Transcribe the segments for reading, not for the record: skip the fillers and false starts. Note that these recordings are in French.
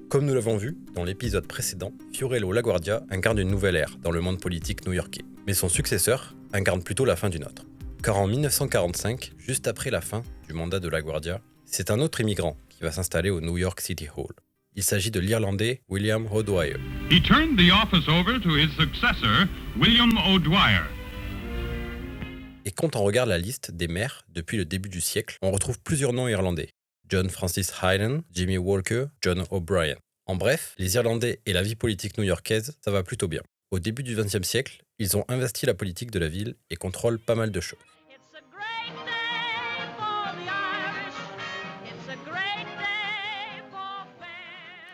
Comme nous l'avons vu dans l'épisode précédent, Fiorello LaGuardia incarne une nouvelle ère dans le monde politique new-yorkais. Mais son successeur incarne plutôt la fin d'une autre. Car en 1945, juste après la fin du mandat de LaGuardia, c'est un autre immigrant qui va s'installer au New York City Hall. Il s'agit de l'Irlandais William O'Dwyer. He turned the office over to his successor, William O'Dwyer. Et quand on regarde la liste des maires depuis le début du siècle, on retrouve plusieurs noms irlandais. John Francis Hylan, Jimmy Walker, John O'Brien. En bref, les Irlandais et la vie politique new-yorkaise, ça va plutôt bien. Au début du XXe siècle, ils ont investi la politique de la ville et contrôlent pas mal de choses.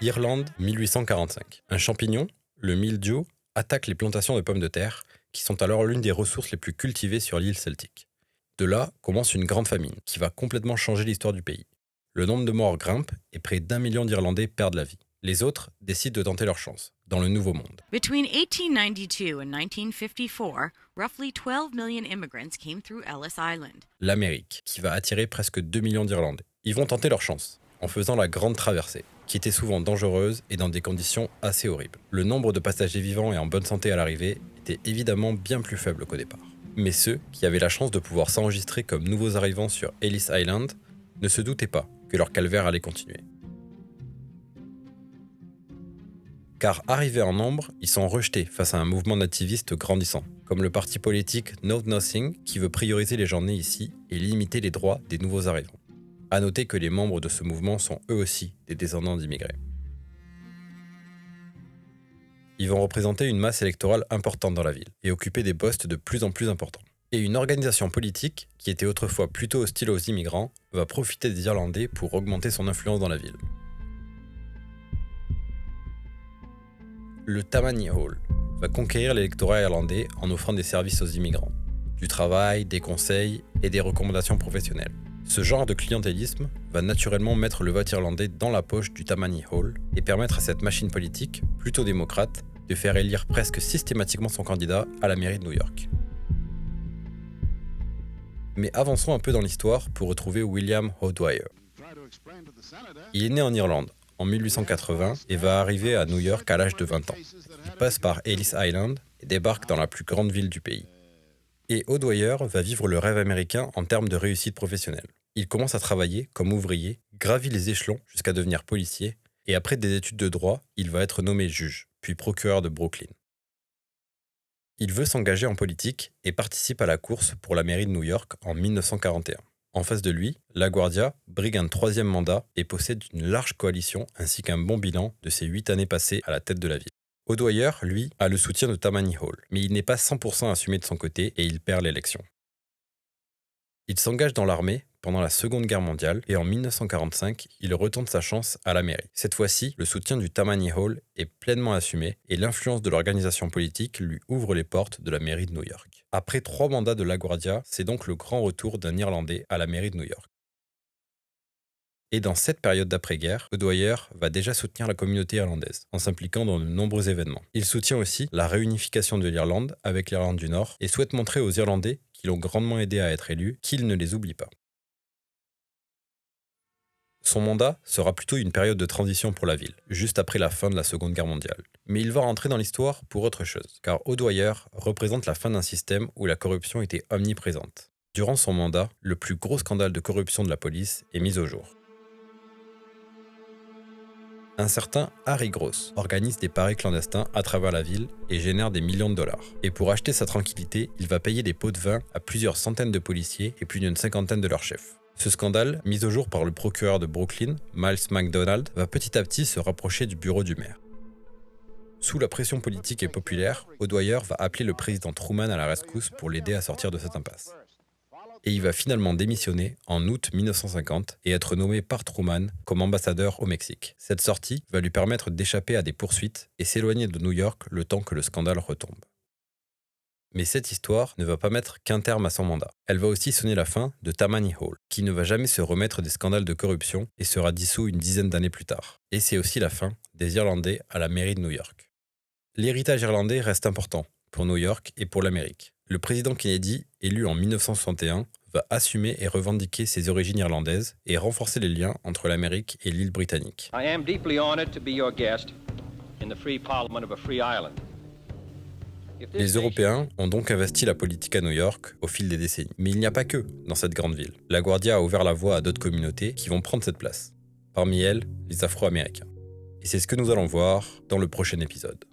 Irlande, 1845. Un champignon, le mildiou, attaque les plantations de pommes de terre, qui sont alors l'une des ressources les plus cultivées sur l'île celtique. De là commence une grande famine, qui va complètement changer l'histoire du pays. Le nombre de morts grimpe et près d'1 million d'Irlandais perdent la vie. Les autres décident de tenter leur chance, dans le Nouveau Monde. Between 1892 and 1954, roughly 12 million immigrants came through Ellis Island. L'Amérique, qui va attirer presque 2 millions d'Irlandais. Ils vont tenter leur chance, en faisant la Grande Traversée, qui était souvent dangereuse et dans des conditions assez horribles. Le nombre de passagers vivants et en bonne santé à l'arrivée était évidemment bien plus faible qu'au départ. Mais ceux qui avaient la chance de pouvoir s'enregistrer comme nouveaux arrivants sur Ellis Island ne se doutaient pas que leur calvaire allait continuer. Car arrivés en nombre, ils sont rejetés face à un mouvement nativistes grandissant, comme le parti politique Know Nothing qui veut prioriser les gens nés ici et limiter les droits des nouveaux arrivants. À noter que les membres de ce mouvement sont eux aussi des descendants d'immigrés. Ils vont représenter une masse électorale importante dans la ville et occuper des postes de plus en plus importants. Et une organisation politique, qui était autrefois plutôt hostile aux immigrants, va profiter des Irlandais pour augmenter son influence dans la ville. Le Tammany Hall va conquérir l'électorat irlandais en offrant des services aux immigrants, du travail, des conseils et des recommandations professionnelles. Ce genre de clientélisme va naturellement mettre le vote irlandais dans la poche du Tammany Hall et permettre à cette machine politique, plutôt démocrate, de faire élire presque systématiquement son candidat à la mairie de New York. Mais avançons un peu dans l'histoire pour retrouver William O'Dwyer. Il est né en Irlande en 1880 et va arriver à New York à l'âge de 20 ans. Il passe par Ellis Island et débarque dans la plus grande ville du pays. Et O'Dwyer va vivre le rêve américain en termes de réussite professionnelle. Il commence à travailler comme ouvrier, gravit les échelons jusqu'à devenir policier, et après des études de droit, il va être nommé juge, puis procureur de Brooklyn. Il veut s'engager en politique et participe à la course pour la mairie de New York en 1941. En face de lui, LaGuardia brigue un 3e mandat et possède une large coalition ainsi qu'un bon bilan de ses 8 années passées à la tête de la ville. O'Dwyer, lui, a le soutien de Tammany Hall, mais il n'est pas 100% assumé de son côté et il perd l'élection. Il s'engage dans l'armée pendant la Seconde Guerre mondiale et en 1945, il retente sa chance à la mairie. Cette fois-ci, le soutien du Tammany Hall est pleinement assumé et l'influence de l'organisation politique lui ouvre les portes de la mairie de New York. Après 3 mandats de LaGuardia, c'est donc le grand retour d'un Irlandais à la mairie de New York. Et dans cette période d'après-guerre, O'Dwyer va déjà soutenir la communauté irlandaise, en s'impliquant dans de nombreux événements. Il soutient aussi la réunification de l'Irlande avec l'Irlande du Nord et souhaite montrer aux Irlandais, qui l'ont grandement aidé à être élus, qu'il ne les oublie pas. Son mandat sera plutôt une période de transition pour la ville, juste après la fin de la Seconde Guerre mondiale. Mais il va rentrer dans l'histoire pour autre chose, car O'Dwyer représente la fin d'un système où la corruption était omniprésente. Durant son mandat, le plus gros scandale de corruption de la police est mis au jour. Un certain Harry Gross organise des paris clandestins à travers la ville et génère des millions de dollars. Et pour acheter sa tranquillité, il va payer des pots de vin à plusieurs centaines de policiers et plus d'une cinquantaine de leurs chefs. Ce scandale, mis au jour par le procureur de Brooklyn, Miles McDonald, va petit à petit se rapprocher du bureau du maire. Sous la pression politique et populaire, O'Dwyer va appeler le président Truman à la rescousse pour l'aider à sortir de cette impasse. Et il va finalement démissionner en août 1950 et être nommé par Truman comme ambassadeur au Mexique. Cette sortie va lui permettre d'échapper à des poursuites et s'éloigner de New York le temps que le scandale retombe. Mais cette histoire ne va pas mettre qu'un terme à son mandat. Elle va aussi sonner la fin de Tammany Hall, qui ne va jamais se remettre des scandales de corruption et sera dissous une dizaine d'années plus tard. Et c'est aussi la fin des Irlandais à la mairie de New York. L'héritage irlandais reste important pour New York et pour l'Amérique. Le président Kennedy, élu en 1961, va assumer et revendiquer ses origines irlandaises et renforcer les liens entre l'Amérique et l'île britannique. I am deeply honored to be your guest in the free parliament of a free island. Les Européens ont donc investi la politique à New York au fil des décennies. Mais il n'y a pas que dans cette grande ville. LaGuardia a ouvert la voie à d'autres communautés qui vont prendre cette place. Parmi elles, les Afro-Américains. Et c'est ce que nous allons voir dans le prochain épisode.